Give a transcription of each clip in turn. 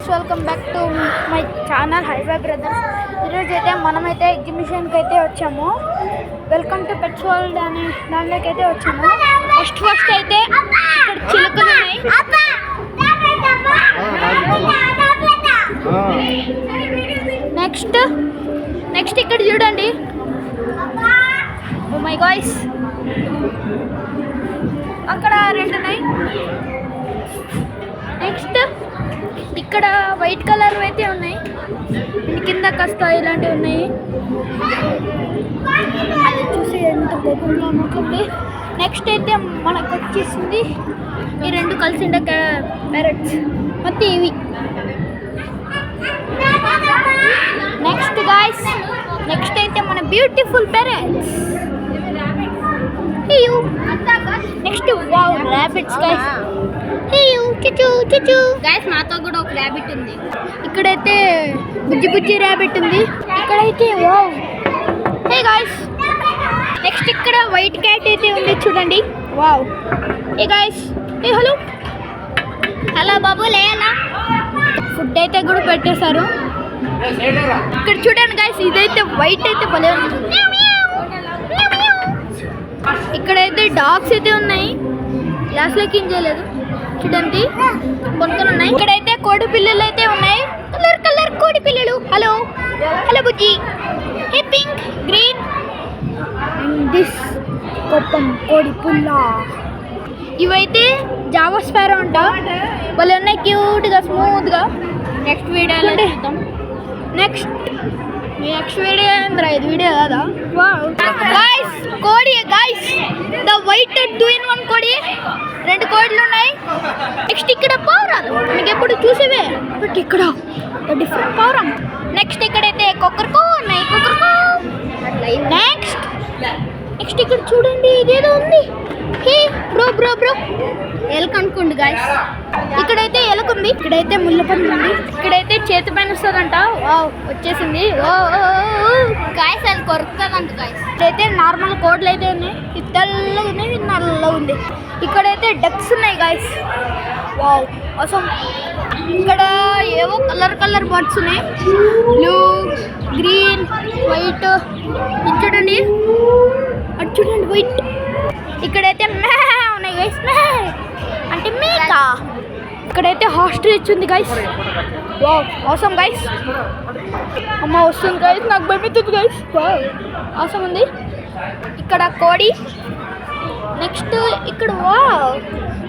Friends, welcome back to my channel highway brothers. ఈరోజు అయితే మనమైతే ఎగ్జిబిషన్కి అయితే వచ్చాము. వెల్కమ్ టు పెట్స్ వరల్డ్ అని దానిలోకి అయితే వచ్చాము. ఫస్ట్ అయితే ఇక్కడ చిలుకలు ఉన్నాయి. నెక్స్ట్ ఇక్కడ చూడండి. ఓ మై గాయ్స్, అక్కడ రెండు ఉన్నాయి. నెక్స్ట్ ఇక్కడ వైట్ కలర్ అయితే ఉన్నాయి, కింద కాస్త ఇలాంటివి ఉన్నాయి. అది చూసి ఎంత కోపంగా ఉంటుంది. నెక్స్ట్ అయితే మనకు వచ్చేసింది ఈ రెండు కలిసిండే ప్యారెట్స్ మొత్తం ఇవి. నెక్స్ట్ గాయ్స్, నెక్స్ట్ అయితే మన beautiful parrots. Next wow rabbits guys. Guys, నాతో కూడా ఒక ర్యాబిట్ ఉంది. ఇక్కడైతే బుజ్జి ర్యాబిట్ ఉంది. ఇక్కడైతే వావ్. హే గైస్, నెక్స్ట్ ఇక్కడ వైట్ క్యాట్ అయితే ఉంది చూడండి. Wow. Hey guys, hey hello బాబు, లేనా ఫుడ్ అయితే కూడా పెట్టేశారు. ఇక్కడ చూడండి గైస్, ఇదైతే వైట్ అయితే భలే ఉంది. ఇక్కడైతే డాగ్స్ అయితే ఉన్నాయి. గ్లాస్లోకి ఏం చేయలేదు చూడండి, కొనుక్కొని ఉన్నాయి. ఇక్కడైతే కోడి పిల్లలు అయితే ఉన్నాయి. కలర్ కోడి పిల్లలు. Hello Bujji. Hey pink, green and this కోపం కోడి పుల్ల. ఇవైతే జావా స్పారో అంట. వాళ్ళు ఉన్నాయి క్యూట్గా, స్మూత్గా. నెక్స్ట్ వీడియోలో చూద్దాం. నెక్స్ట్ వీడియో ఏంద్రా, ఇది వీడియో కాదా? గాయ్స్, కోడి గాయ్స్, ద వైట్ 2-in-1 కోడి. రెండు కోడిలు ఉన్నాయి. నెక్స్ట్ ఇక్కడ పావురాలు, మీకు ఎప్పుడు చూసేవే, బట్ ఇక్కడ డిఫరెంట్ పావురం. నెక్స్ట్ ఇక్కడైతే కొక్కర్కో ఉన్నాయి. నెక్స్ట్ ఇక్కడ చూడండి, ఇదేదో ఉంది. హే బ్రో ఎలక అనుకోండి గాయ్స్. ఇక్కడైతే ఎలక ఉంది. ఇక్కడైతే ముళ్ళపండు ఉంది. ఇక్కడైతే చేతి పైన వస్తుందంట. వావ్, వచ్చేసింది. గాయ్స్, అది కొరుకుతుందంట గాయ్స్. ఇక్కడైతే నార్మల్ కోడ్లు అయితే ఉన్నాయి. ఇది తెల్లగా ఉన్నాయి, ఇది నల్లగా ఉంది. ఇక్కడైతే డక్స్ ఉన్నాయి గాయ్స్. వావ్, అవసరం. ఇక్కడ ఏవో కలర్ బర్డ్స్ ఉన్నాయి. Blue, green, white. ఇది చూడండి, అది చూడండి వైట్. ఇక్కడైతే ఉన్నాయి గైస్, అంటే మేక. ఇక్కడైతే హాస్ట్రిచ్ ఉంది గైస్. వావ్, అవసరం గైస్. అమ్మ వస్తుంది గైస్, నాకు భయమవుతుంది గైస్. వావ్, అవసరం ఉంది. ఇక్కడ కోడి. నెక్స్ట్ ఇక్కడ వావ్,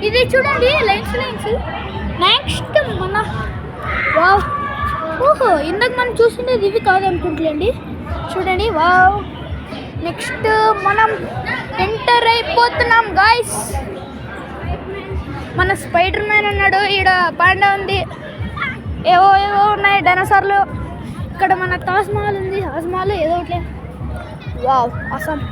ఇది చూడండి, లైన్స్. నెక్స్ట్ మన వావ్, ఓహో, ఇందాక మనం చూసిండేది ఇవి కాదనుకుంటులేండి. చూడండి, వావ్. నెక్స్ట్ మనం ఎంటర్ అయిపోతున్నాం గాయ్స్. మన స్పైడర్ మ్యాన్ ఉన్నాడు. ఈడ పాండా ఉంది. ఏవో ఉన్నాయి డైనోసార్లు. ఇక్కడ మన తాజ్ మహల్ ఉంది. తాజ్ మహల్ ఏదో ఒకటి. Wow, awesome.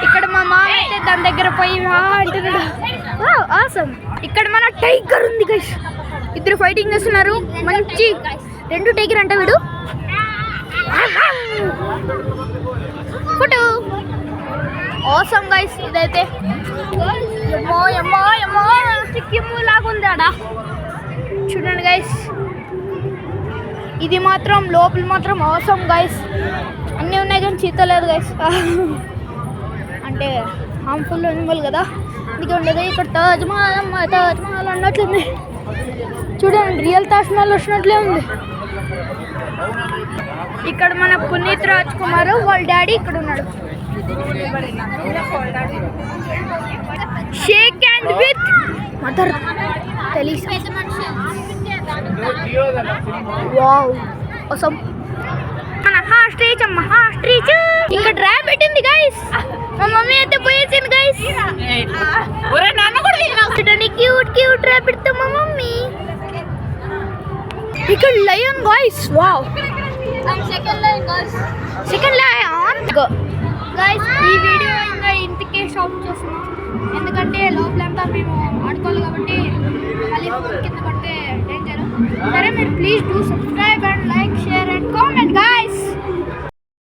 ఇక్కడ మా మామ అయితే దాని దగ్గర పోయి అంటున్నాడు. Wow, awesome. ఇక్కడ మన టైగర్ ఉంది గైస్. ఇద్దరు ఫైటింగ్ చేస్తున్నారు. మంచి రెండు టైగర్ అంట వీడు. Photo awesome guys. ఇదైతే లాగుంది ఆడ. చూడండి గైస్, ఇది మాత్రం లోపల మాత్రం ఆసమ్ గైస్. అన్నీ ఉన్నాయి కానీ చీత లేదు గైస్. అంటే హార్మ్ఫుల్ అనిమల్ కదా, అందుకే ఉండదు. ఇక్కడ తాజ్ మహల్ అన్నట్లుంది. చూడండి, రియల్ తాజ్ మహల్ వచ్చినట్లే ఉంది. ఇక్కడ మన పునీత్ రాజ్ కుమార్ వాళ్ళ డాడీ ఇక్కడ ఉన్నాడు. షేక్ హ్యాండ్ విత్ మదర్ తెలీసా. వావ్, అవసరం. మన హాస్ట్రీచ్ అమ్మ, హాస్ట్రీచ్. ఇక్కడ ర్యాబిట్ ఉంది గైస్. మా మమ్మీ అయితే పోయేసింది గైస్. క్యూట్ ర్యాబిట్ తో మా మమ్మీ. ఇక్కడ lion guys. Wow, second line guys. ఈ వీడియో ఇంకా ఇంటికే స్టాప్ చేస్తున్నాం, ఎందుకంటే లోపలంతా మేము ఆడుకోవాలి కాబట్టి మళ్ళీ కింద పడితే డేంజర్. సరే, మీరు please do subscribe and like, share and comment guys.